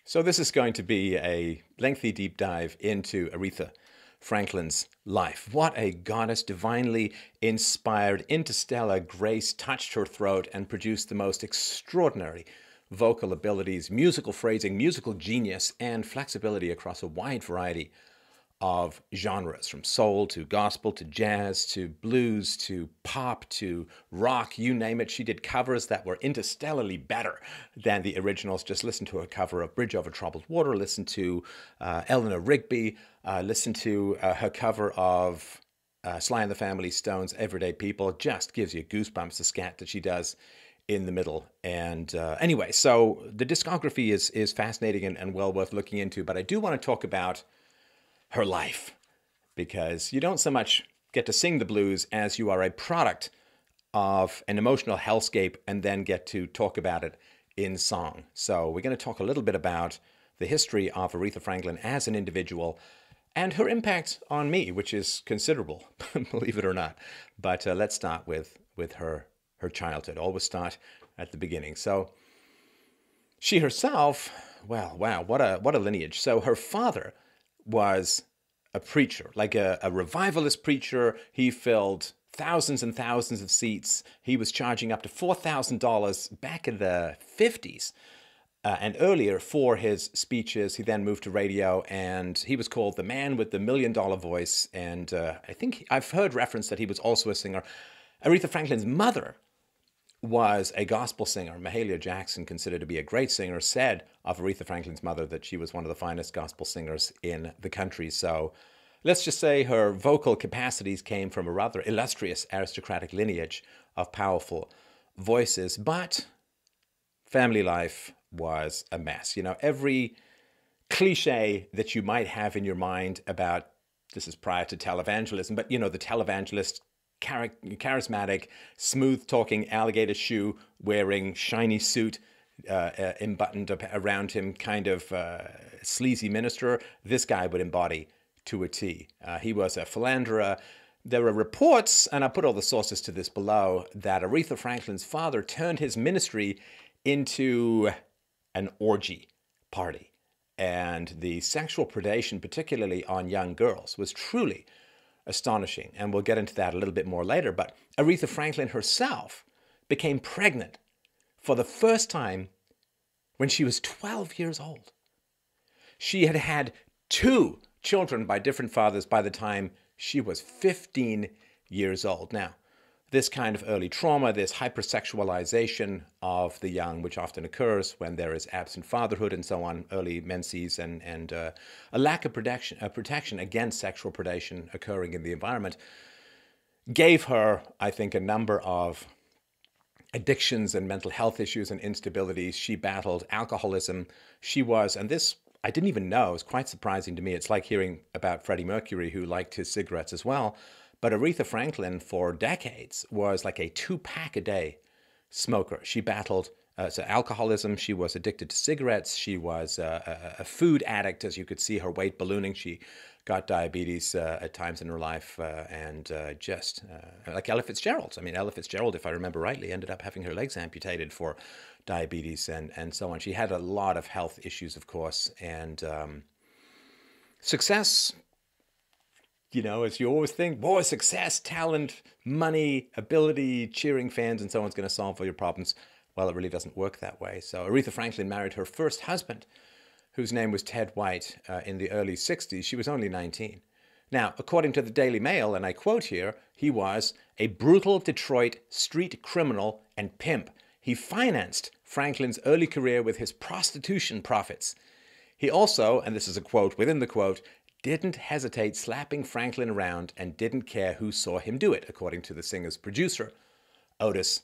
So this is going to be a lengthy deep dive into Aretha Franklin's life. What a goddess, divinely inspired, interstellar grace touched her throat and produced the most extraordinary vocal abilities, musical phrasing, musical genius, and flexibility across a wide variety of genres, from soul to gospel to jazz to blues to pop to rock, you name it. She did covers that were interstellarly better than the originals. Just listen to her cover of Bridge Over Troubled Water, listen to Eleanor Rigby, listen to her cover of Sly and the Family Stone's Everyday People. Just gives you goosebumps, the scat that she does in the middle. And anyway, so the discography is fascinating and well worth looking into, but I do want to talk about her life, because you don't so much get to sing the blues as you are a product of an emotional hellscape and then get to talk about it in song. So we're going to talk a little bit about the history of Aretha Franklin as an individual and her impact on me, which is considerable, believe it or not. But let's start with her childhood. Always start at the beginning. So she herself, well, wow, what a lineage. So her father was a preacher, like a revivalist preacher. He filled thousands and thousands of seats. He was charging up to $4,000 back in the 50s and earlier for his speeches. He then moved to radio, and he was called the man with the $1 million voice. And I think I've heard reference that he was also a singer. Aretha Franklin's mother was a gospel singer. Mahalia Jackson, considered to be a great singer, said of Aretha Franklin's mother that she was one of the finest gospel singers in the country. So let's just say her vocal capacities came from a rather illustrious aristocratic lineage of powerful voices. But family life was a mess. You know, every cliche that you might have in your mind about, this is prior to televangelism, but you know, the televangelist, charismatic, smooth-talking, alligator shoe wearing, shiny suit embuttoned up around him, kind of sleazy minister, this guy would embody to a T. He was a philanderer. There are reports, and I'll put all the sources to this below, that Aretha Franklin's father turned his ministry into an orgy party. And the sexual predation, particularly on young girls, was truly astonishing. And we'll get into that a little bit more later. But Aretha Franklin herself became pregnant for the first time when she was 12 years old. She had had 2 children by different fathers by the time she was 15 years old. Now, this kind of early trauma, this hypersexualization of the young, which often occurs when there is absent fatherhood and so on, early menses, and a lack of protection against sexual predation occurring in the environment, gave her, I think, a number of addictions and mental health issues and instabilities. She battled alcoholism. She was, and this I didn't even know, it was quite surprising to me. It's like hearing about Freddie Mercury, who liked his cigarettes as well. But Aretha Franklin, for decades, was like a 2-pack a day smoker. She battled alcoholism. She was addicted to cigarettes. She was a food addict, as you could see her weight ballooning. She got diabetes at times in her life, and just like Ella Fitzgerald. I mean, Ella Fitzgerald, if I remember rightly, ended up having her legs amputated for diabetes and so on. She had a lot of health issues, of course, and success. You know, as you always think, boy, success, talent, money, ability, cheering fans, and so on is going to solve all your problems. Well, it really doesn't work that way. So Aretha Franklin married her first husband, whose name was Ted White, in the early 60s. She was only 19. Now, according to the Daily Mail, and I quote here, he was a brutal Detroit street criminal and pimp. He financed Franklin's early career with his prostitution profits. He also, and this is a quote within the quote, didn't hesitate slapping Franklin around and didn't care who saw him do it, according to the singer's producer, Otis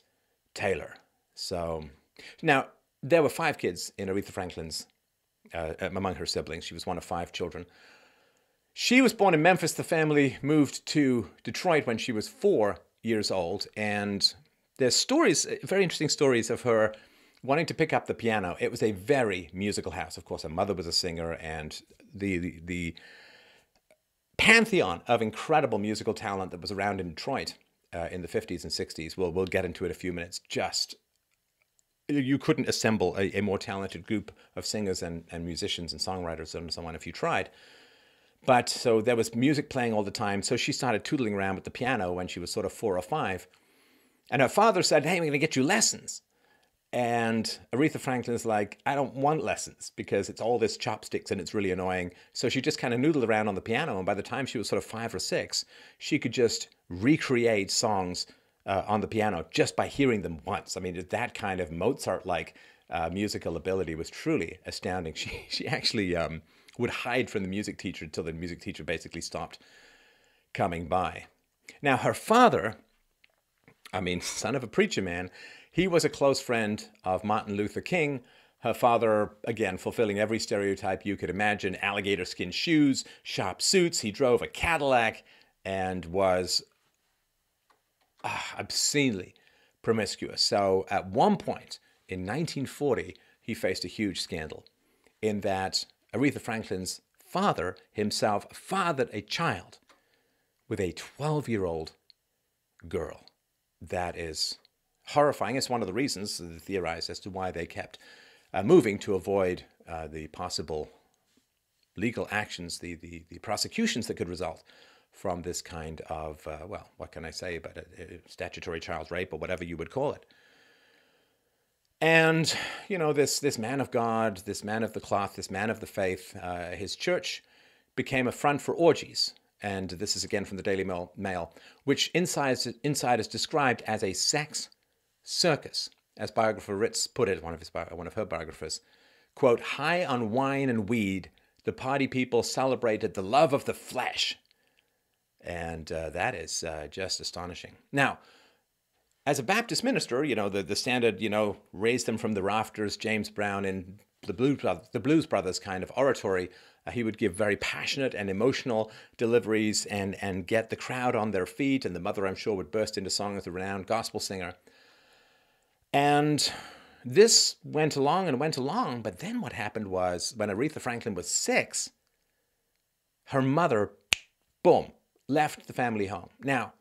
Taylor. So, now, there were 5 kids in Aretha Franklin's, among her siblings. She was one of 5 children. She was born in Memphis. The family moved to Detroit when she was 4 years old. And there's stories, very interesting stories of her wanting to pick up the piano. It was a very musical house. Of course, her mother was a singer, and the pantheon of incredible musical talent that was around in Detroit in the 50s and 60s, we'll get into it in a few minutes, just you couldn't assemble a more talented group of singers and musicians and songwriters and so on if you tried. But so there was music playing all the time. So she started tootling around with the piano when she was sort of 4 or 5. And her father said, hey, we're going to get you lessons. And Aretha Franklin's like, I don't want lessons because it's all this chopsticks and it's really annoying. So she just kind of noodled around on the piano. And by the time she was sort of 5 or 6, she could just recreate songs on the piano just by hearing them once. I mean, that kind of Mozart-like musical ability was truly astounding. She actually would hide from the music teacher until the music teacher basically stopped coming by. Now, her father, I mean, son of a preacher man, he was a close friend of Martin Luther King. Her father, again, fulfilling every stereotype you could imagine, alligator skin shoes, sharp suits. He drove a Cadillac and was obscenely promiscuous. So at one point in 1940, he faced a huge scandal in that Aretha Franklin's father himself fathered a child with a 12-year-old girl. That is horrifying. It's one of the reasons theorized as to why they kept moving to avoid the possible legal actions, the prosecutions that could result from this kind of, well, what can I say about it, statutory child rape or whatever you would call it. And, you know, this man of God, this man of the cloth, this man of the faith, his church became a front for orgies. And this is again from the Daily Mail, which insiders described as a sex circus. As biographer Ritz put it, one of her biographers, quote, high on wine and weed, the party people celebrated the love of the flesh. And that is just astonishing. Now, as a Baptist minister, you know, the standard, you know, raise them from the rafters, James Brown in the Blues Brothers kind of oratory. He would give very passionate and emotional deliveries and get the crowd on their feet. And the mother, I'm sure, would burst into song as a renowned gospel singer. And this went along and went along. But then what happened was when Aretha Franklin was 6, her mother, boom, left the family home. Now,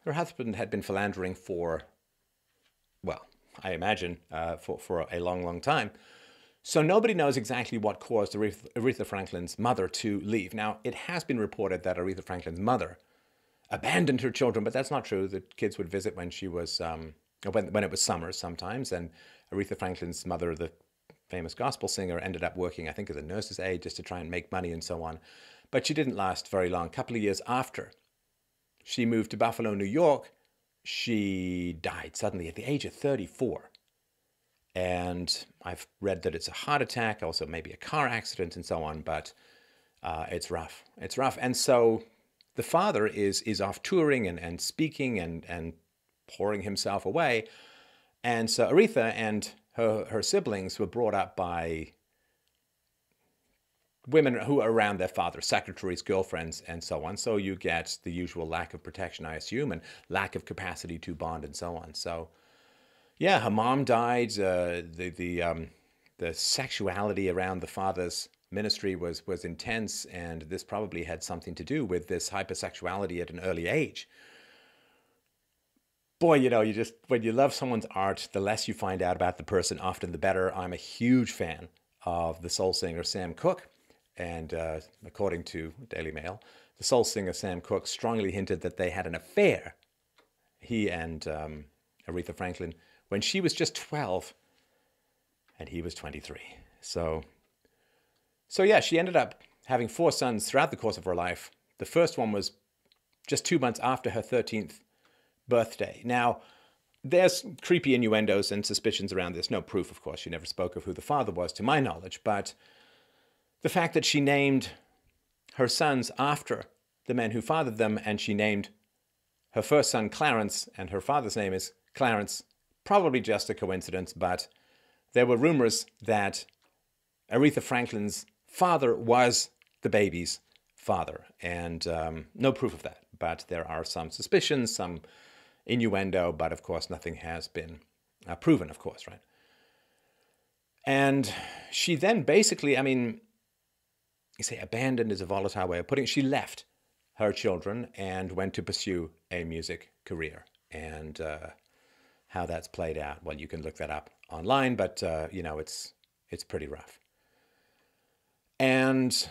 her husband had been philandering for, well, I imagine, for a long, long time. So nobody knows exactly what caused Aretha Franklin's mother to leave. Now, it has been reported that Aretha Franklin's mother abandoned her children, but that's not true. The kids would visit when she was, when it was summer sometimes, and Aretha Franklin's mother, the famous gospel singer, ended up working, I think, as a nurse's aide just to try and make money and so on. But she didn't last very long. A couple of years after she moved to Buffalo, New York, she died suddenly at the age of 34. And I've read that it's a heart attack, also maybe a car accident and so on, but it's rough. It's rough. And so the father is off touring and speaking and pouring himself away. And so Aretha and her siblings were brought up by women who are around their father, secretaries, girlfriends, and so on. So you get the usual lack of protection, I assume, and lack of capacity to bond and so on. So, yeah, her mom died. The sexuality around the father's ministry was intense, and this probably had something to do with this hypersexuality at an early age. Boy, you know, when you love someone's art, the less you find out about the person, often the better. I'm a huge fan of the soul singer Sam Cooke. And according to Daily Mail, the soul singer Sam Cooke strongly hinted that they had an affair, he and Aretha Franklin, when she was just 12 and he was 23. So yeah, she ended up having 4 sons throughout the course of her life. The first one was just 2 months after her 13th birthday. Now, there's creepy innuendos and suspicions around this. No proof, of course. She never spoke of who the father was, to my knowledge, but the fact that she named her sons after the men who fathered them, and she named her first son Clarence, and her father's name is Clarence, probably just a coincidence, but there were rumors that Aretha Franklin's father was the baby's father, and no proof of that. But there are some suspicions, some innuendo, but of course nothing has been proven, of course, right? And she then basically, I mean, you say abandoned is a volatile way of putting it. She left her children and went to pursue a music career. And how that's played out, well, you can look that up online, but it's pretty rough. And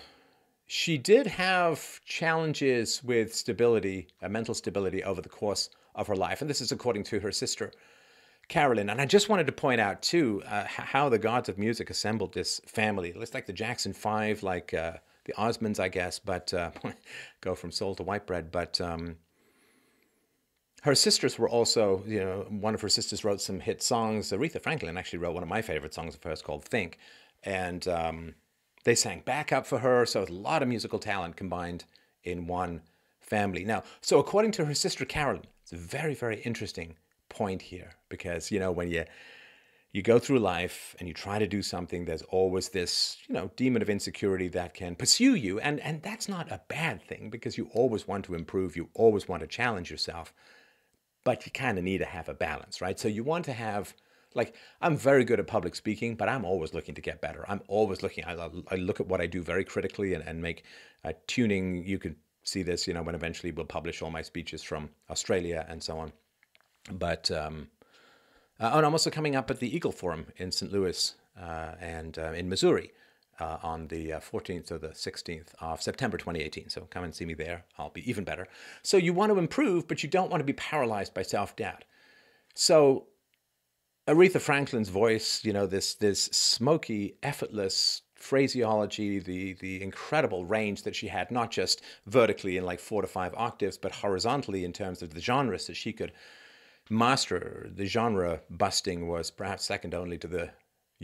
she did have challenges with stability, mental stability over the course of her life. And this is according to her sister, Carolyn. And I just wanted to point out, too, how the gods of music assembled this family. It's like the Jackson Five, like the Osmonds, I guess, but go from soul to white bread. But her sisters were also, one of her sisters wrote some hit songs. Aretha Franklin actually wrote one of my favorite songs of hers called Think. And they sang backup for her. So a lot of musical talent combined in one family. Now, so according to her sister Carolyn, it's a very, very interesting point here, because, when you go through life and you try to do something, there's always this, demon of insecurity that can pursue you. And that's not a bad thing, because you always want to improve. You always want to challenge yourself. But you kind of need to have a balance, right? So you want to have, like, I'm very good at public speaking, but I'm always looking to get better. I'm always looking, I look at what I do very critically and make tuning. You can see this, when eventually we'll publish all my speeches from Australia and so on. But, and I'm also coming up at the Eagle Forum in St. Louis and in Missouri on the 14th or the 16th of September 2018. So come and see me there. I'll be even better. So you want to improve, but you don't want to be paralyzed by self-doubt. So Aretha Franklin's voice, this smoky, effortless phraseology, the incredible range that she had, not just vertically in like 4 to 5 octaves, but horizontally in terms of the genres that she could master. The genre busting was perhaps second only to the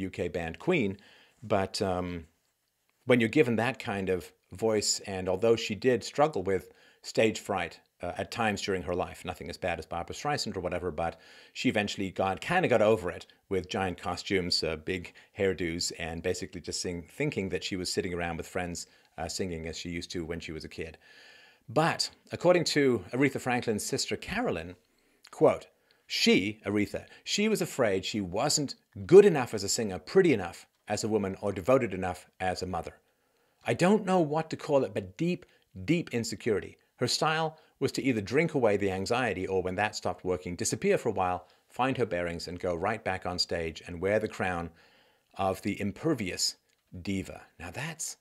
UK band Queen. But when you're given that kind of voice, and although she did struggle with stage fright at times during her life, nothing as bad as Barbra Streisand or whatever, but she eventually got over it with giant costumes, big hairdos, and basically just thinking that she was sitting around with friends singing as she used to when she was a kid. But according to Aretha Franklin's sister Carolyn, quote, Aretha, she was afraid she wasn't good enough as a singer, pretty enough as a woman, or devoted enough as a mother. I don't know what to call it, but deep, deep insecurity. Her style was to either drink away the anxiety, or when that stopped working, disappear for a while, find her bearings, and go right back on stage and wear the crown of the impervious diva. Now that's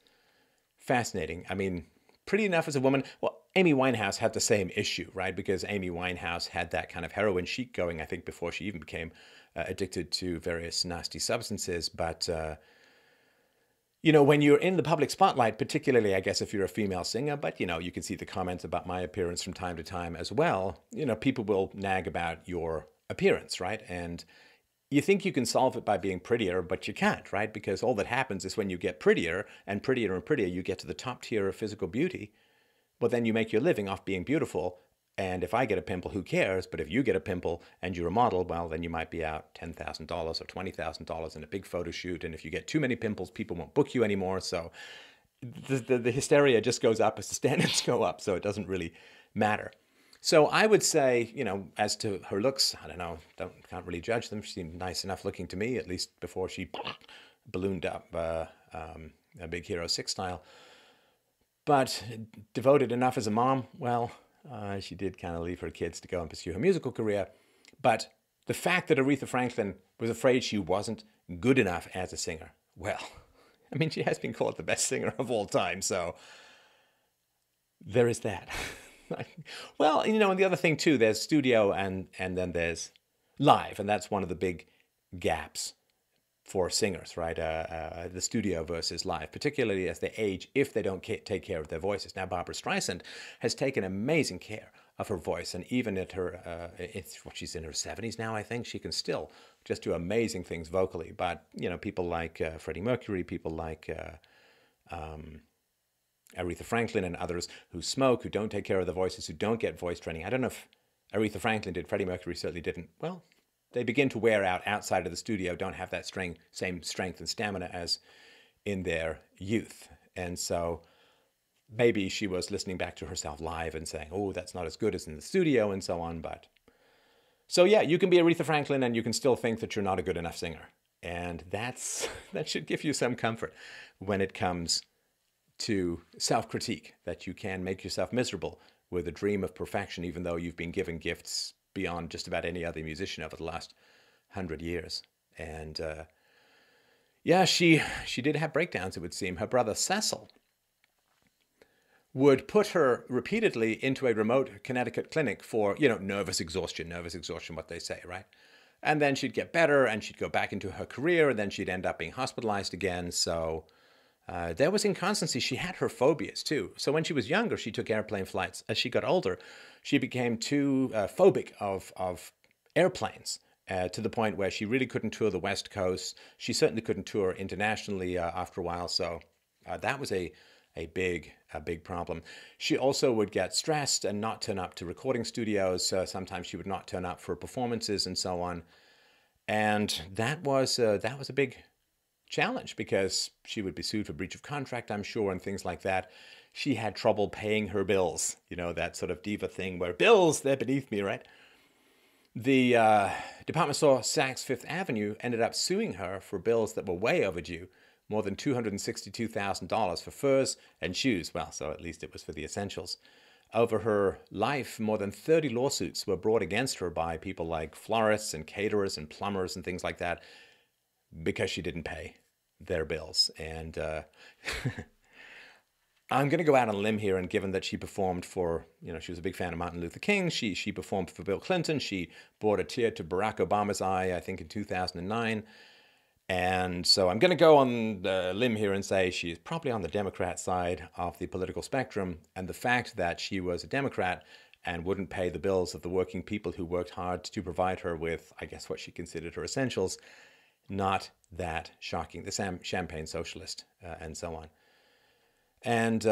fascinating. I mean, pretty enough as a woman. Well, Amy Winehouse had the same issue, right? Because Amy Winehouse had that kind of heroin chic going, I think, before she even became addicted to various nasty substances. But, when you're in the public spotlight, particularly, I guess, if you're a female singer, but, you can see the comments about my appearance from time to time as well. People will nag about your appearance, right? And you think you can solve it by being prettier, but you can't, right? Because all that happens is when you get prettier and prettier and prettier, you get to the top tier of physical beauty. Well, then you make your living off being beautiful. And if I get a pimple, who cares? But if you get a pimple and you're a model, well, then you might be out $10,000 or $20,000 in a big photo shoot. And if you get too many pimples, people won't book you anymore. So the hysteria just goes up as the standards go up. So it doesn't really matter. So I would say, as to her looks, I don't know, can't really judge them. She seemed nice enough looking to me, at least before she ballooned up a Big Hero 6 style. But devoted enough as a mom, well, she did kind of leave her kids to go and pursue her musical career. But the fact that Aretha Franklin was afraid she wasn't good enough as a singer, well, I mean, she has been called the best singer of all time. So there is that. Well, and the other thing too, there's studio and then there's live. And that's one of the big gaps for singers, right? The studio versus live, particularly as they age, if they don't take care of their voices. Now, Barbra Streisand has taken amazing care of her voice, and even at her, she's in her 70s now, I think, she can still just do amazing things vocally. But, people like Freddie Mercury, people like Aretha Franklin and others who smoke, who don't take care of their voices, who don't get voice training. I don't know if Aretha Franklin did, Freddie Mercury certainly didn't. Well, they begin to wear out outside of the studio, don't have that same strength and stamina as in their youth. And so maybe she was listening back to herself live and saying, oh, that's not as good as in the studio and so on. But so, yeah, you can be Aretha Franklin and you can still think that you're not a good enough singer. And that should give you some comfort when it comes to self-critique, that you can make yourself miserable with a dream of perfection, even though you've been given gifts beyond just about any other musician over the last 100 years. And yeah, she did have breakdowns, it would seem. Her brother Cecil would put her repeatedly into a remote Connecticut clinic for, nervous exhaustion, what they say, right? And then she'd get better and she'd go back into her career, and then she'd end up being hospitalized again. So there was inconstancy. She had her phobias too. So when she was younger, she took airplane flights. As she got older, she became too phobic of airplanes. To the point where she really couldn't tour the West Coast. She certainly couldn't tour internationally after a while. So that was a big problem. She also would get stressed and not turn up to recording studios. Sometimes she would not turn up for performances and so on. And that was a big challenge because she would be sued for breach of contract, I'm sure, and things like that. She had trouble paying her bills. That sort of diva thing where bills, they're beneath me, right? The department store Saks Fifth Avenue ended up suing her for bills that were way overdue, more than $262,000 for furs and shoes. Well, so at least it was for the essentials. Over her life, more than 30 lawsuits were brought against her by people like florists and caterers and plumbers and things like that because she didn't pay their bills. And I'm going to go out on a limb here, and given that she performed for, she was a big fan of Martin Luther King, she performed for Bill Clinton, she brought a tear to Barack Obama's eye, I think in 2009. And so I'm going to go on the limb here and say she is probably on the Democrat side of the political spectrum, and the fact that she was a Democrat and wouldn't pay the bills of the working people who worked hard to provide her with, I guess, what she considered her essentials, not that shocking. The champagne socialist and so on. And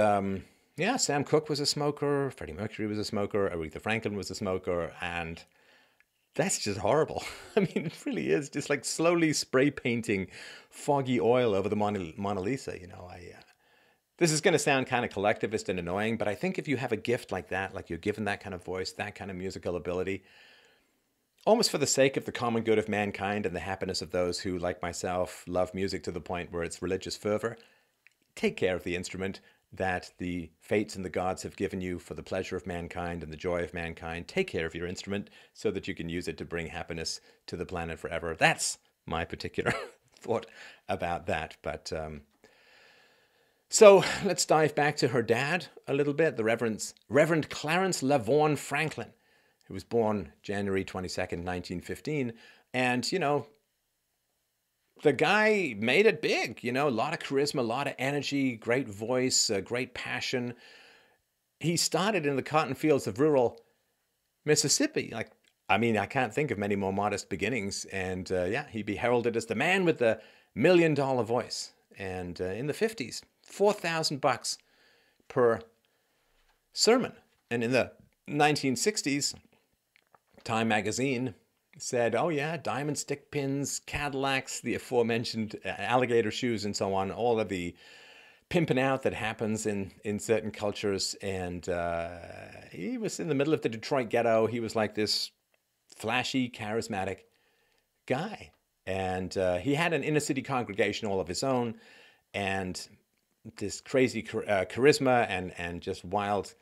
yeah, Sam Cooke was a smoker, Freddie Mercury was a smoker, Aretha Franklin was a smoker, and that's just horrible. I mean, it really is just like slowly spray painting foggy oil over the Mona Lisa. This is going to sound kind of collectivist and annoying, but I think if you have a gift like that, like you're given that kind of voice, that kind of musical ability, almost for the sake of the common good of mankind and the happiness of those who, like myself, love music to the point where it's religious fervor, take care of the instrument that the fates and the gods have given you for the pleasure of mankind and the joy of mankind. Take care of your instrument so that you can use it to bring happiness to the planet forever. That's my particular thought about that. But so let's dive back to her dad a little bit, the Reverend Clarence LaVaughn Franklin, who was born January 22nd, 1915. And, the guy made it big, a lot of charisma, a lot of energy, great voice, great passion. He started in the cotton fields of rural Mississippi. I can't think of many more modest beginnings. And yeah, he'd be heralded as the man with the $1 million voice. And in the 50s, $4,000 per sermon. And in the 1960s, Time magazine said, oh yeah, diamond stick pins, Cadillacs, the aforementioned alligator shoes and so on, all of the pimping out that happens in certain cultures. And he was in the middle of the Detroit ghetto. He was like this flashy, charismatic guy. And he had an inner city congregation all of his own, and this crazy charisma and just wild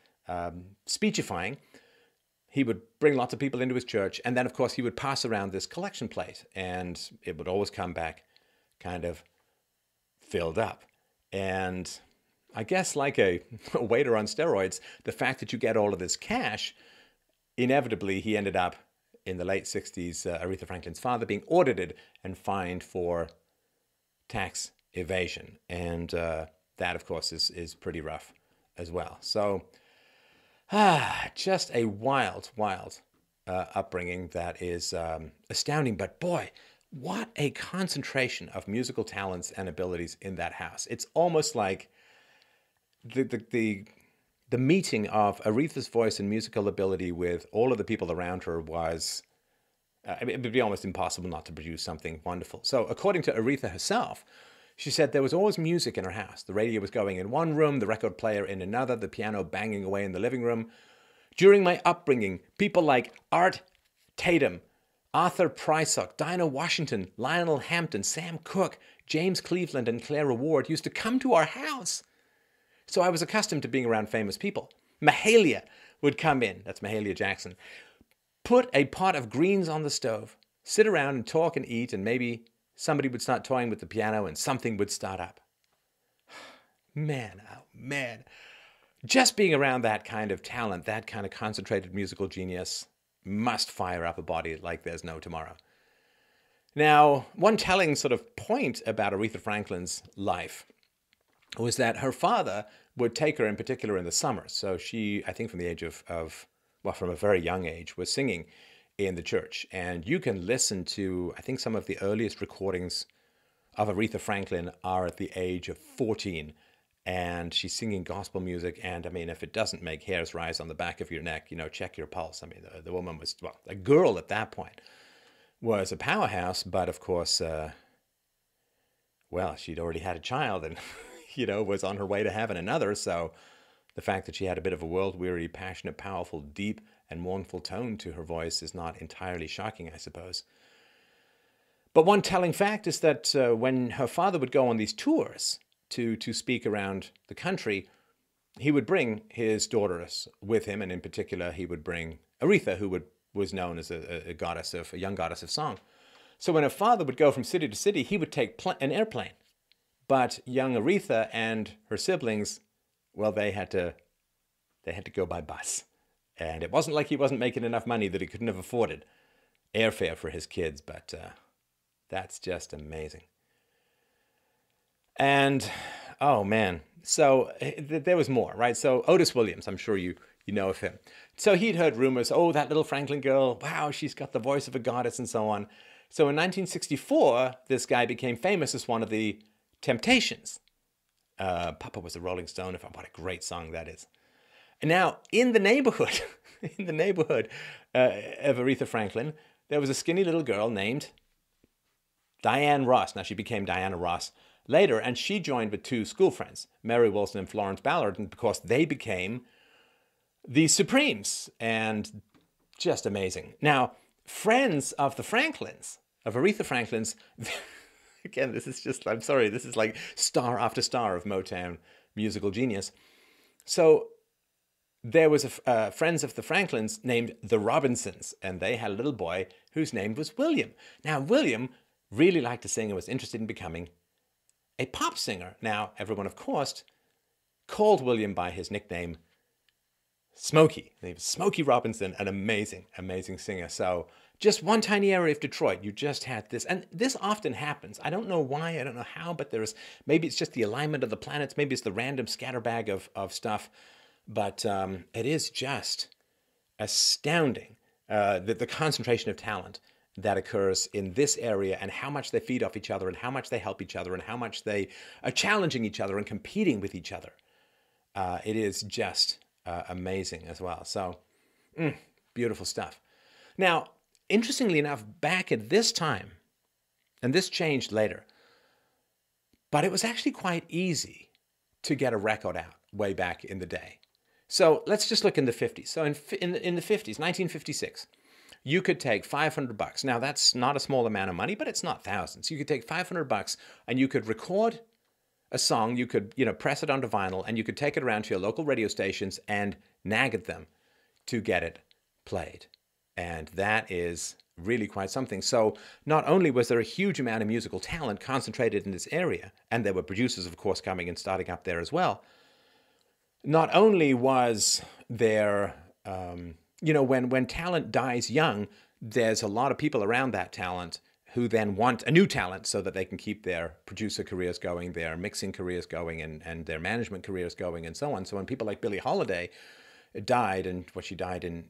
speechifying. He would bring lots of people into his church, and then, of course, he would pass around this collection plate, and it would always come back kind of filled up. And I guess like a waiter on steroids, the fact that you get all of this cash, inevitably he ended up in the late 60s, Aretha Franklin's father being audited and fined for tax evasion. And that, of course, is pretty rough as well. So just a wild upbringing that is astounding. But boy, what a concentration of musical talents and abilities in that house. It's almost like the meeting of Aretha's voice and musical ability with all of the people around her was, it would be almost impossible not to produce something wonderful. So according to Aretha herself, she said there was always music in her house. The radio was going in one room, the record player in another, the piano banging away in the living room. During my upbringing, people like Art Tatum, Arthur Prysock, Dinah Washington, Lionel Hampton, Sam Cooke, James Cleveland, and Clara Ward used to come to our house. So I was accustomed to being around famous people. Mahalia would come in, that's Mahalia Jackson, put a pot of greens on the stove, sit around and talk and eat, and maybe somebody would start toying with the piano and something would start up. Man, oh man. Just being around that kind of talent, that kind of concentrated musical genius must fire up a body like there's no tomorrow. Now, one telling sort of point about Aretha Franklin's life was that her father would take her in particular in the summers. So she, I think from the age from a very young age, was singing in the church. And you can listen to, I think some of the earliest recordings of Aretha Franklin are at the age of 14. And she's singing gospel music. And I mean, if it doesn't make hairs rise on the back of your neck, check your pulse. I mean, the woman was, well, a girl at that point was a powerhouse. But of course, well, she'd already had a child and, was on her way to having another. So the fact that she had a bit of a world-weary, passionate, powerful, deep, and mournful tone to her voice is not entirely shocking, I suppose. But one telling fact is that when her father would go on these tours to speak around the country, he would bring his daughters with him, and in particular, he would bring Aretha, who was known as a young goddess of song. So when her father would go from city to city, he would take an airplane. But young Aretha and her siblings, well, they had to go by bus. And it wasn't like he wasn't making enough money that he couldn't have afforded airfare for his kids, but that's just amazing. And, oh man, so there was more, right? So Otis Williams, I'm sure you know of him. So he'd heard rumors, oh, that little Franklin girl, wow, she's got the voice of a goddess and so on. So in 1964, this guy became famous as one of the Temptations. Papa Was a Rolling Stone. What a great song that is. And now, in the neighborhood, of Aretha Franklin, there was a skinny little girl named Diane Ross. Now, she became Diana Ross later, and she joined with two school friends, Mary Wilson and Florence Ballard, and because they became the Supremes, and just amazing. Now, friends of the Franklins, of Aretha Franklin's, again, this is like star after star of Motown musical genius. So there was friends of the Franklins named the Robinsons, and they had a little boy whose name was William. Now, William really liked to sing and was interested in becoming a pop singer. Now, everyone, of course, called William by his nickname, Smokey. He was Smokey Robinson, an amazing, amazing singer. So just one tiny area of Detroit, you just had this. And this often happens. I don't know why, I don't know how, but maybe it's just the alignment of the planets, maybe it's the random scatterbag of stuff. But it is just astounding the concentration of talent that occurs in this area and how much they feed off each other and how much they help each other and how much they are challenging each other and competing with each other. It is just amazing as well. So, beautiful stuff. Now, interestingly enough, back at this time, and this changed later, but it was actually quite easy to get a record out way back in the day. So let's just look in the 50s. So in the 50s, 1956, you could take $500. Now, that's not a small amount of money, but it's not thousands. You could take $500 and you could record a song, you could, press it onto vinyl, and you could take it around to your local radio stations and nag at them to get it played. And that is really quite something. So not only was there a huge amount of musical talent concentrated in this area, and there were producers, of course, coming and starting up there as well, not only was there, when talent dies young, there's a lot of people around that talent who then want a new talent so that they can keep their producer careers going, their mixing careers going, and their management careers going, and so on. So when people like Billie Holiday died, and she died in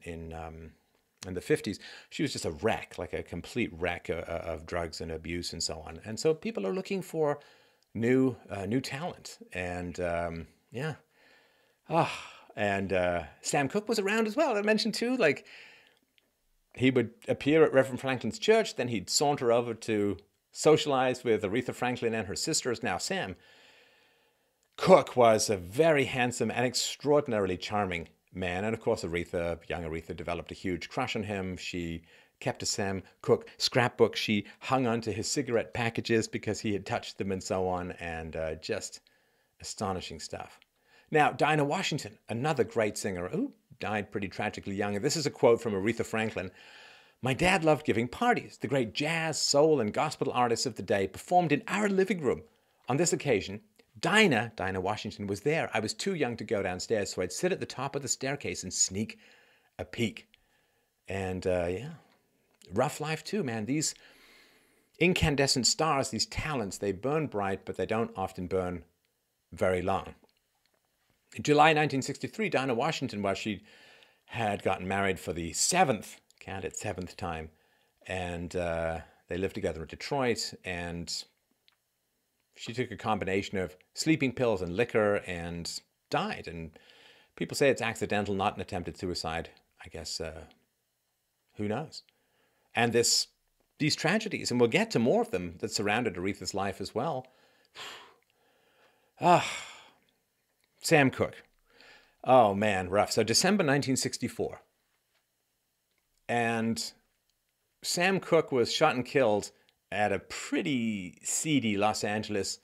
the 50s, she was just a wreck, like a complete wreck of drugs and abuse and so on. And so people are looking for new talent, and Sam Cooke was around as well. I mentioned too, like, he would appear at Reverend Franklin's church, then he'd saunter over to socialize with Aretha Franklin and her sisters. Now, Sam Cooke was a very handsome and extraordinarily charming man. And of course, young Aretha developed a huge crush on him. She kept a Sam Cooke scrapbook. She hung onto his cigarette packages because he had touched them and so on. And just astonishing stuff. Now, Dinah Washington, another great singer who died pretty tragically young. And this is a quote from Aretha Franklin. My dad loved giving parties. The great jazz, soul, and gospel artists of the day performed in our living room. On this occasion, Dinah Washington, was there. I was too young to go downstairs, so I'd sit at the top of the staircase and sneak a peek. And yeah, rough life too, man. These incandescent stars, these talents, they burn bright, but they don't often burn very long. In July 1963, Dinah Washington, well, she had gotten married for the seventh time, and they lived together in Detroit, and she took a combination of sleeping pills and liquor and died. And people say it's accidental, not an attempted suicide. I guess, who knows? And these tragedies, and we'll get to more of them, that surrounded Aretha's life as well. Sam Cooke. Oh man, rough. So December 1964. And Sam Cooke was shot and killed at a pretty seedy Los Angeles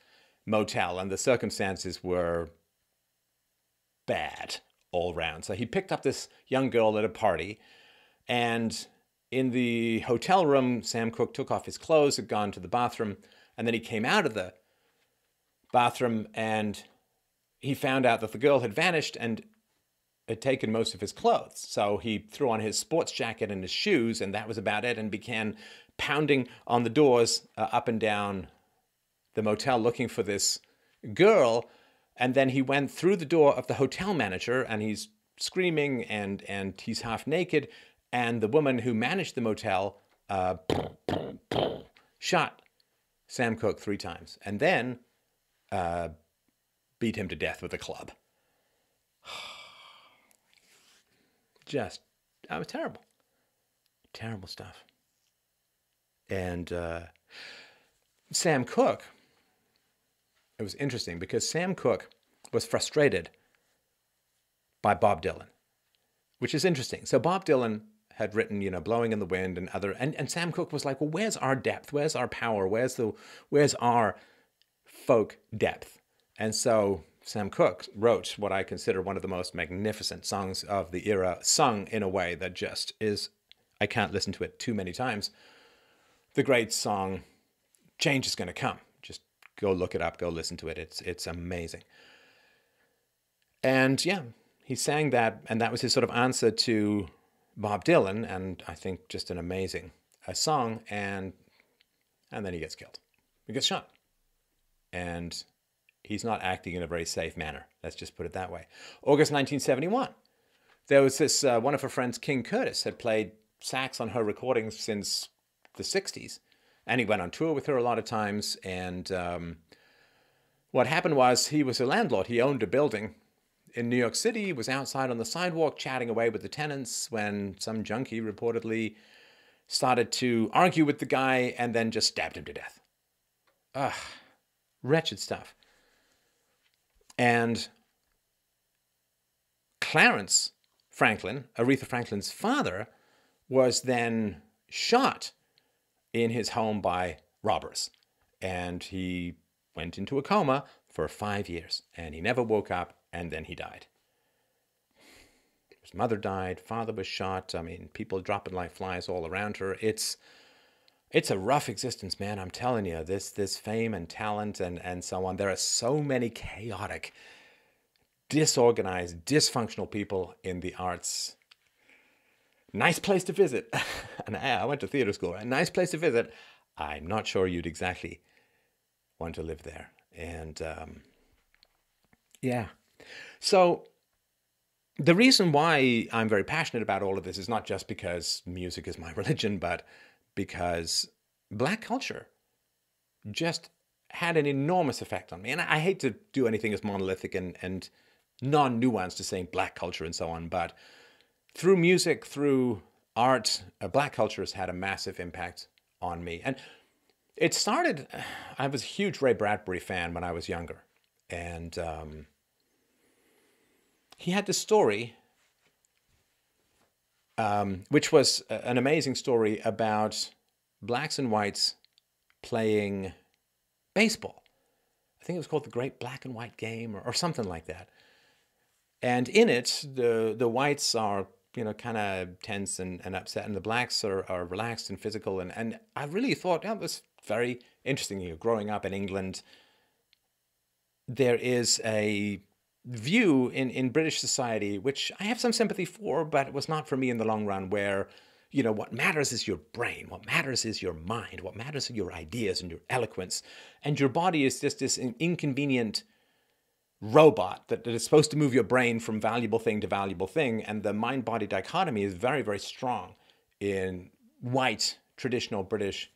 motel, and the circumstances were bad all round. So he picked up this young girl at a party, and in the hotel room, Sam Cooke took off his clothes, had gone to the bathroom, and then he came out of the bathroom and he found out that the girl had vanished and had taken most of his clothes. So he threw on his sports jacket and his shoes, and that was about it, and began pounding on the doors up and down the motel looking for this girl. And then he went through the door of the hotel manager, and he's screaming, and he's half naked. And the woman who managed the motel shot Sam Cooke 3 times, and then beat him to death with a club. Just, that was terrible. Terrible stuff. And Sam Cooke, it was interesting because Sam Cooke was frustrated by Bob Dylan, which is interesting. So Bob Dylan had written, Blowing in the Wind and other, and Sam Cooke was like, well, where's our depth? Where's our power? Where's our folk depth? And so Sam Cooke wrote what I consider one of the most magnificent songs of the era, sung in a way that just is, I can't listen to it too many times. The great song, Change Is Gonna Come. Just go look it up, go listen to it. It's amazing. And yeah, he sang that, and that was his sort of answer to Bob Dylan, and I think just an amazing song, and then he gets killed. He gets shot. And he's not acting in a very safe manner. Let's just put it that way. August 1971. There was this, one of her friends, King Curtis, had played sax on her recordings since the 60s. And he went on tour with her a lot of times. And what happened was, he was a landlord. He owned a building in New York City, was outside on the sidewalk chatting away with the tenants when some junkie reportedly started to argue with the guy and then just stabbed him to death. Ugh, wretched stuff. And Clarence Franklin, Aretha Franklin's father, was then shot in his home by robbers. And he went into a coma for 5 years. And he never woke up, and then he died. His mother died, father was shot. I mean, people dropping like flies all around her. It's a rough existence, man. I'm telling you, this fame and talent and so on. There are so many chaotic, disorganized, dysfunctional people in the arts. Nice place to visit. And I went to theater school. A nice place to visit. I'm not sure you'd exactly want to live there. And yeah. So the reason why I'm very passionate about all of this is not just because music is my religion, but because Black culture just had an enormous effect on me. And I hate to do anything as monolithic and non-nuanced as saying Black culture and so on, but through music, through art, Black culture has had a massive impact on me. And it started, I was a huge Ray Bradbury fan when I was younger. And he had this story, which was an amazing story about blacks and whites playing baseball. I think it was called The Great Black and White Game or something like that. And in it, the whites are kind of tense and upset, and the blacks are relaxed and physical. And I really thought that was very interesting. Growing up in England, there is a view in British society, which I have some sympathy for, but it was not for me in the long run, where, what matters is your brain, what matters is your mind, what matters are your ideas and your eloquence, and your body is just this inconvenient robot that is supposed to move your brain from valuable thing to valuable thing. And the mind-body dichotomy is very, very strong in white, traditional British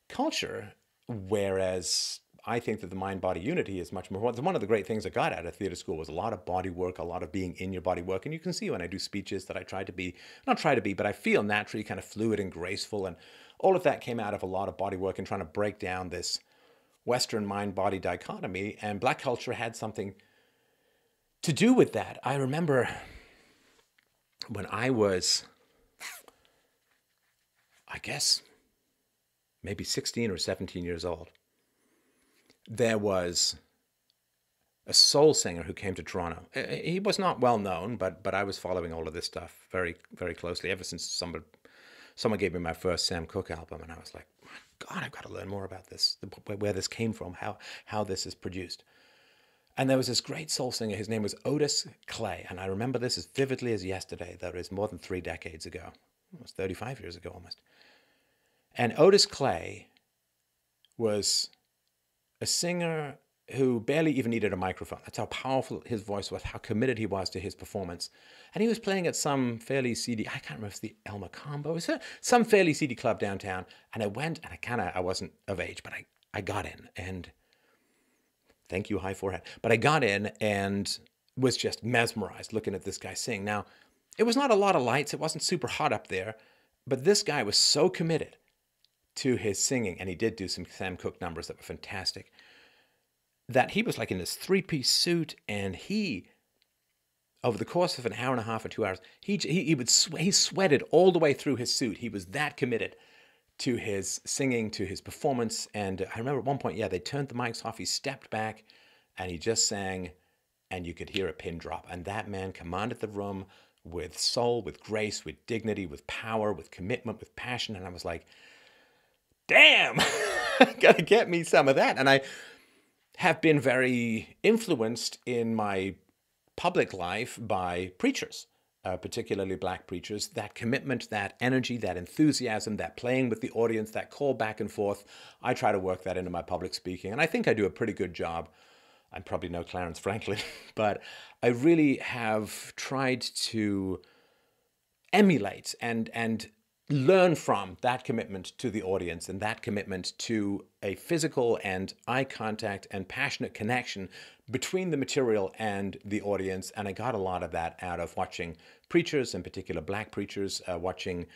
culture, whereas I think that the mind-body unity is much more. One of the great things I got out of theater school was a lot of body work, a lot of being in your body work. And you can see when I do speeches that I try to be, not try to be, but I feel naturally kind of fluid and graceful. And all of that came out of a lot of body work and trying to break down this Western mind-body dichotomy. And Black culture had something to do with that. I remember when I was, I guess, maybe 16 or 17 years old, there was a soul singer who came to Toronto. He was not well known, but I was following all of this stuff very, very closely ever since someone gave me my first Sam Cooke album, and I was like, my God, I've got to learn more about this, where this came from, how this is produced. And there was this great soul singer. His name was Otis Clay, and I remember this as vividly as yesterday. That is more than 3 decades ago. It was 35 years ago almost. And Otis Clay was a singer who barely even needed a microphone. That's how powerful his voice was, how committed he was to his performance. And he was playing at some fairly seedy, I can't remember if it's the El Macombo, it was some fairly seedy club downtown. And I went, and I wasn't of age, but I got in. And thank you, high forehead. But I got in and was just mesmerized looking at this guy sing. Now, it was not a lot of lights. It wasn't super hot up there. But this guy was so committed to his singing, and he did do some Sam Cooke numbers that were fantastic, that he was like in this 3-piece suit, and he, over the course of an hour and a half or 2 hours, he sweated all the way through his suit. He was that committed to his singing, to his performance. And I remember at one point, they turned the mics off, he stepped back, and he just sang, and you could hear a pin drop. And that man commanded the room with soul, with grace, with dignity, with power, with commitment, with passion. And I was like, damn, gotta get me some of that. And I have been very influenced in my public life by preachers, particularly Black preachers. That commitment, that energy, that enthusiasm, that playing with the audience, that call back and forth. I try to work that into my public speaking, and I think I do a pretty good job. I'm probably no Clarence Franklin, but I really have tried to emulate and learn from that commitment to the audience and that commitment to a physical and eye contact and passionate connection between the material and the audience. And I got a lot of that out of watching preachers, in particular Black preachers, watching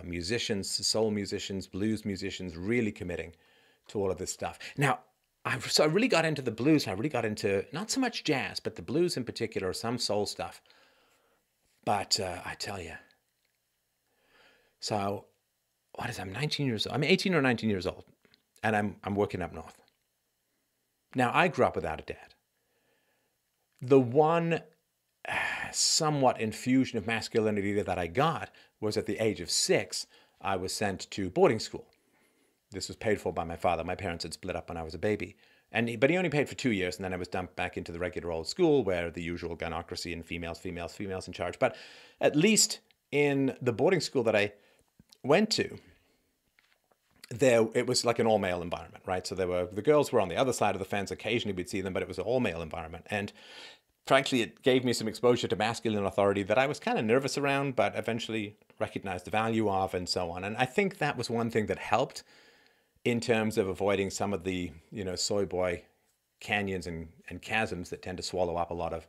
musicians, soul musicians, blues musicians, really committing to all of this stuff. Now, I really got into the blues. I really got into not so much jazz, but the blues in particular, some soul stuff. But I tell you, so I'm 19 years old. I'm 18 or 19 years old, and I'm working up north. Now, I grew up without a dad. The one somewhat infusion of masculinity that I got was at the age of 6, I was sent to boarding school. This was paid for by my father. My parents had split up when I was a baby. But he only paid for 2 years, and then I was dumped back into the regular old school where the usual gunocracy and females in charge. But at least in the boarding school that I went to, it was like an all-male environment, right? So the girls were on the other side of the fence. Occasionally we'd see them, but it was an all-male environment. And frankly, it gave me some exposure to masculine authority that I was kind of nervous around, but eventually recognized the value of and so on. And I think that was one thing that helped in terms of avoiding some of the, soy boy canyons and chasms that tend to swallow up a lot of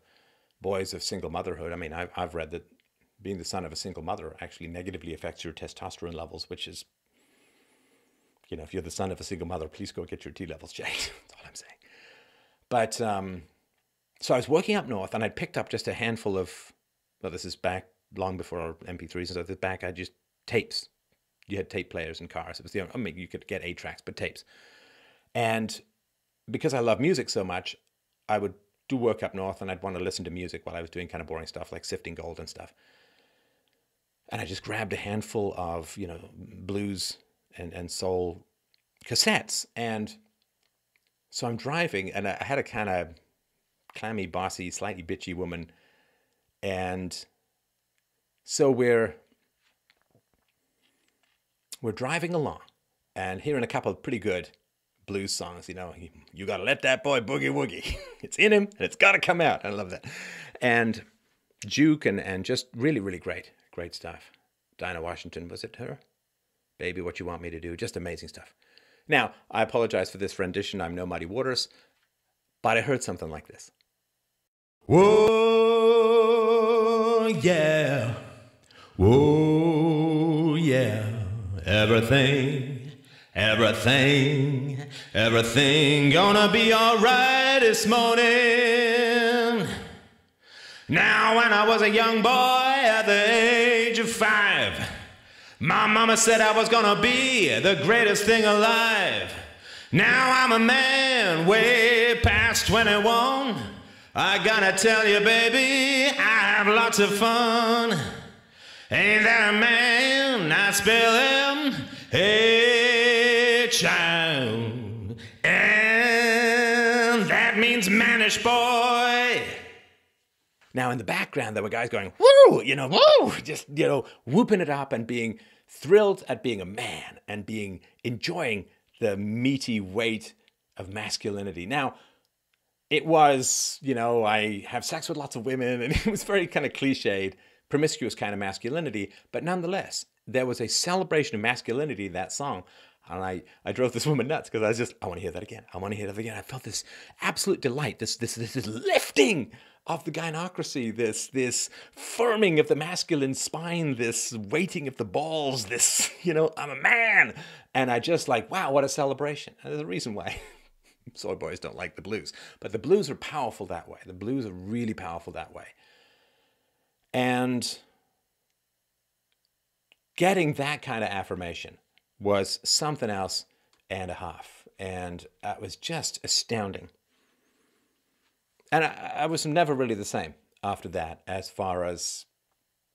boys of single motherhood. I mean, I've read that being the son of a single mother actually negatively affects your testosterone levels, which is, if you're the son of a single mother, please go get your T levels checked. That's all I'm saying. But so I was working up north, and I'd picked up just a handful of, this is back long before MP3s and stuff. I just tapes. You had tape players in cars. It was you could get 8 tracks, but tapes. And because I love music so much, I would do work up north, and I'd want to listen to music while I was doing kind of boring stuff like sifting gold and stuff. And I just grabbed a handful of, blues and soul cassettes. And so I'm driving, and I had a kind of clammy, bossy, slightly bitchy woman. And so we're driving along and hearing a couple of pretty good blues songs. You got to let that boy boogie woogie. It's in him and it's got to come out. I love that. And Juke and just really, really great stuff. Dinah Washington, was it her? Baby, What You Want Me to Do. Just amazing stuff. Now, I apologize for this rendition. I'm no Muddy Waters, but I heard something like this. Whoa, yeah. Whoa, yeah. Everything gonna be alright this morning. Now, when I was a young boy at the age of 5, my mama said I was gonna be the greatest thing alive. Now I'm a man way past 21. I gotta tell you, baby, I have lots of fun. Ain't that a man? I spell him hey, child. And that means mannish boy. Now in the background, there were guys going, woo, woo, just, whooping it up and being thrilled at being a man and enjoying the meaty weight of masculinity. Now, it was, I have sex with lots of women, and it was very kind of cliched, promiscuous kind of masculinity, but nonetheless, there was a celebration of masculinity in that song. And I drove this woman nuts because I want to hear that again. I want to hear that again. I felt this absolute delight, this lifting of the gynocracy, this firming of the masculine spine, this weighting of the balls, this, I'm a man. And I just wow, what a celebration. And there's a reason why soy boys don't like the blues. But the blues are powerful that way. The blues are really powerful that way. And getting that kind of affirmation was something else and a half. And it was just astounding. And I was never really the same after that as far as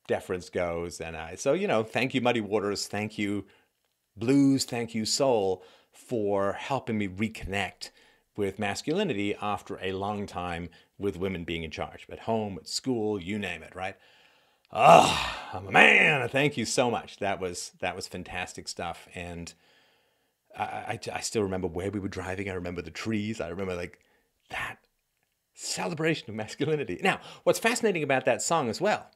deference goes. And so, thank you, Muddy Waters. Thank you, blues. Thank you, soul, for helping me reconnect with masculinity after a long time with women being in charge. At home, at school, you name it, right? I'm a man. Thank you so much. That was fantastic stuff. And I still remember where we were driving. I remember the trees. I remember that celebration of masculinity. Now, what's fascinating about that song as well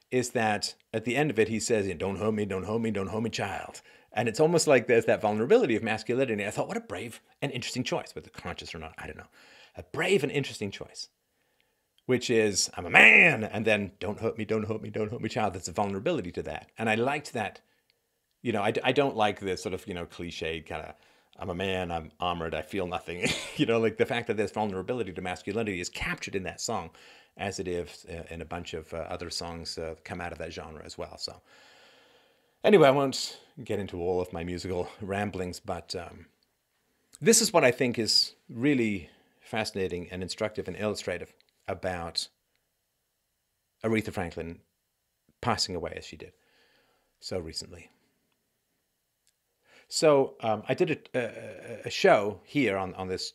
is that at the end of it, he says, don't hurt me, don't hurt me, don't hurt me, child. And it's almost like there's that vulnerability of masculinity. I thought, what a brave and interesting choice, whether conscious or not, I don't know. A brave and interesting choice, which is, I'm a man, and then don't hurt me, don't hurt me, don't hurt me, child. There's a vulnerability to that. And I liked that. I don't like this sort of, cliched kind of, I'm a man, I'm armored, I feel nothing. The fact that there's vulnerability to masculinity is captured in that song, as it is in a bunch of other songs come out of that genre as well. So anyway, I won't get into all of my musical ramblings, but this is what I think is really fascinating and instructive and illustrative about Aretha Franklin passing away as she did so recently. So I did a show here on this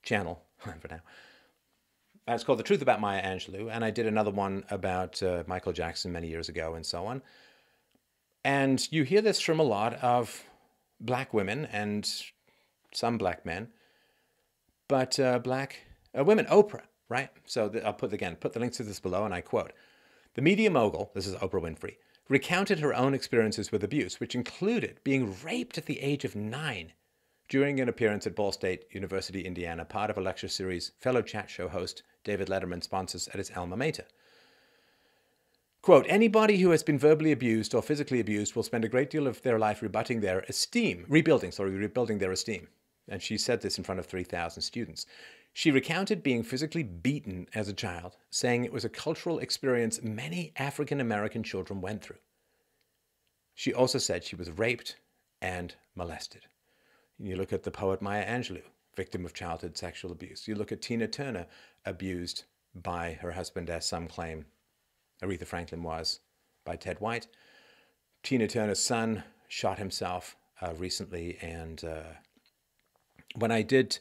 channel for now. It's called The Truth About Maya Angelou, and I did another one about Michael Jackson many years ago and so on. And you hear this from a lot of black women and some black men, but black women, Oprah, right? So I'll put the links to this below, and I quote, "The media mogul," this is Oprah Winfrey, "recounted her own experiences with abuse, which included being raped at the age of 9 during an appearance at Ball State University, Indiana, part of a lecture series fellow chat show host David Letterman sponsors at his alma mater. Quote, "Anybody who has been verbally abused or physically abused will spend a great deal of their life rebuilding their esteem. And she said this in front of 3,000 students. She recounted being physically beaten as a child, saying it was a cultural experience many African-American children went through. She also said she was raped and molested. You look at the poet Maya Angelou, victim of childhood sexual abuse. You look at Tina Turner, abused by her husband, as some claim Aretha Franklin was, by Ted White. Tina Turner's son shot himself recently, and when I did,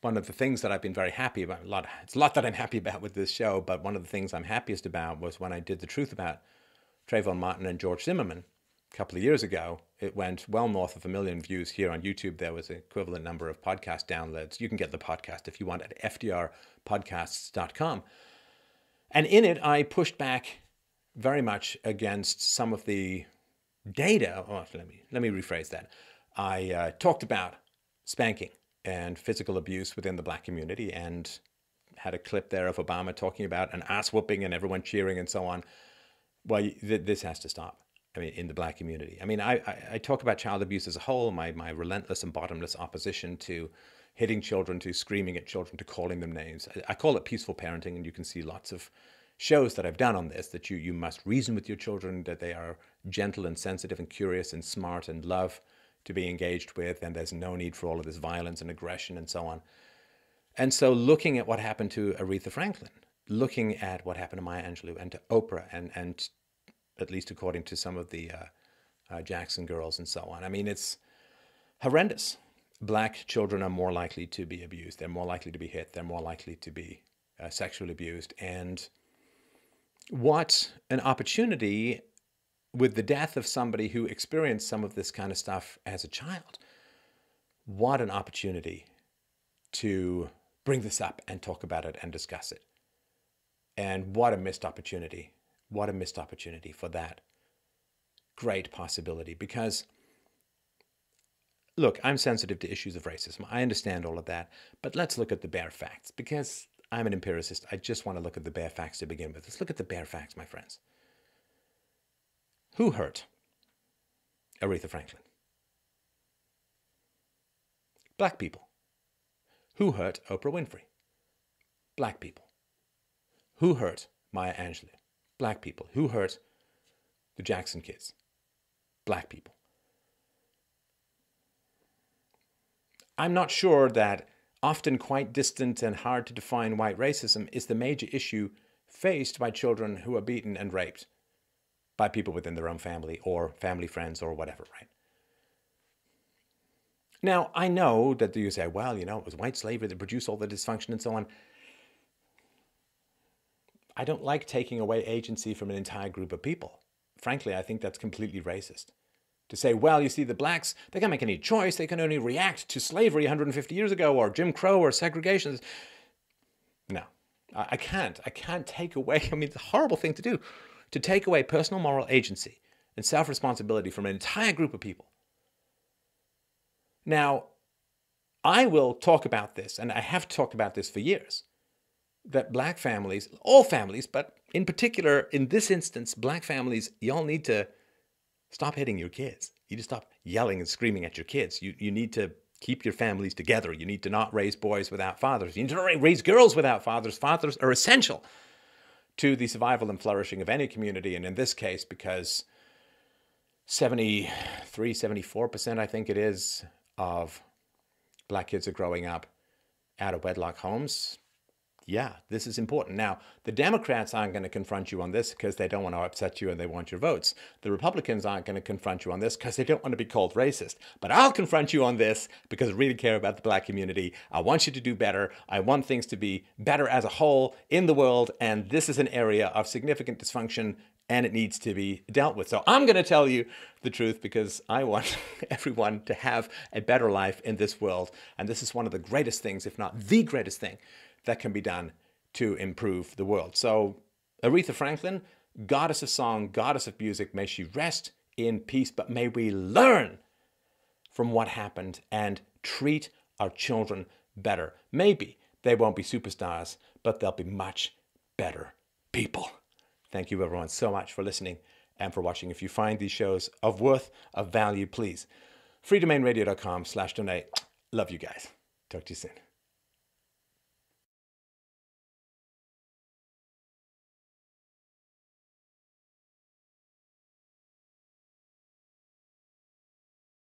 one of the things that I've been very happy about, it's a lot that I'm happy about with this show, but one of the things I'm happiest about was when I did the truth about Trayvon Martin and George Zimmerman a couple of years ago. It went well north of 1 million views here on YouTube. There was an equivalent number of podcast downloads. You can get the podcast if you want at fdrpodcasts.com. And in it, I pushed back very much against some of the data. Oh, let me rephrase that. I talked about spanking and physical abuse within the Black community, and had a clip there of Obama talking about an ass whooping and everyone cheering and so on. Well, this has to stop. I mean, in the Black community. I mean, I talk about child abuse as a whole, my relentless and bottomless opposition to hitting children, to screaming at children, to calling them names. I call it peaceful parenting, and you can see lots of shows that I've done on this, that you must reason with your children, that they are gentle and sensitive and curious and smart and love to be engaged with, and there's no need for all of this violence and aggression and so on. And so looking at what happened to Aretha Franklin, looking at what happened to Maya Angelou and to Oprah, and at least according to some of the Jackson girls and so on. I mean, it's horrendous. Black children are more likely to be abused. They're more likely to be hit. They're more likely to be sexually abused. And what an opportunity with the death of somebody who experienced some of this kind of stuff as a child. What an opportunity to bring this up and talk about it and discuss it. And what a missed opportunity. What a missed opportunity for that great possibility. Because, look, I'm sensitive to issues of racism. I understand all of that. But let's look at the bare facts. Because I'm an empiricist, I just want to look at the bare facts to begin with. Let's look at the bare facts, my friends. Who hurt Aretha Franklin? Black people. Who hurt Oprah Winfrey? Black people. Who hurt Maya Angelou? Black people. Who hurt the Jackson kids? Black people. I'm not sure that often quite distant and hard to define white racism is the major issue faced by children who are beaten and raped by people within their own family or family friends or whatever, right? Now, I know that you say, well, it was white slavery that produced all the dysfunction and so on. I don't like taking away agency from an entire group of people. Frankly, I think that's completely racist. To say, well, you see, the blacks, they can't make any choice. They can only react to slavery 150 years ago or Jim Crow or segregation. No, I can't. I can't take away, it's a horrible thing to do, to take away personal moral agency and self-responsibility from an entire group of people. Now, I will talk about this, and I have talked about this for years, that black families, all families, but in particular, in this instance, black families, y'all need to stop hitting your kids. You need to stop yelling and screaming at your kids. You need to keep your families together. You need to not raise boys without fathers. You need to not raise girls without fathers. Fathers are essential to the survival and flourishing of any community. And in this case, because 73, 74%, I think it is, of black kids are growing up out of wedlock homes. Yeah, this is important. Now, the Democrats aren't going to confront you on this because they don't want to upset you and they want your votes. The Republicans aren't going to confront you on this because they don't want to be called racist. But I'll confront you on this because I really care about the black community. I want you to do better. I want things to be better as a whole in the world. And this is an area of significant dysfunction and it needs to be dealt with. So I'm going to tell you the truth because I want everyone to have a better life in this world. And this is one of the greatest things, if not the greatest thing, that can be done to improve the world. So Aretha Franklin, goddess of song, goddess of music, may she rest in peace, but may we learn from what happened and treat our children better. Maybe they won't be superstars, but they'll be much better people. Thank you everyone so much for listening and for watching. If you find these shows of worth, of value, please, freedomainradio.com/donate. Love you guys. Talk to you soon.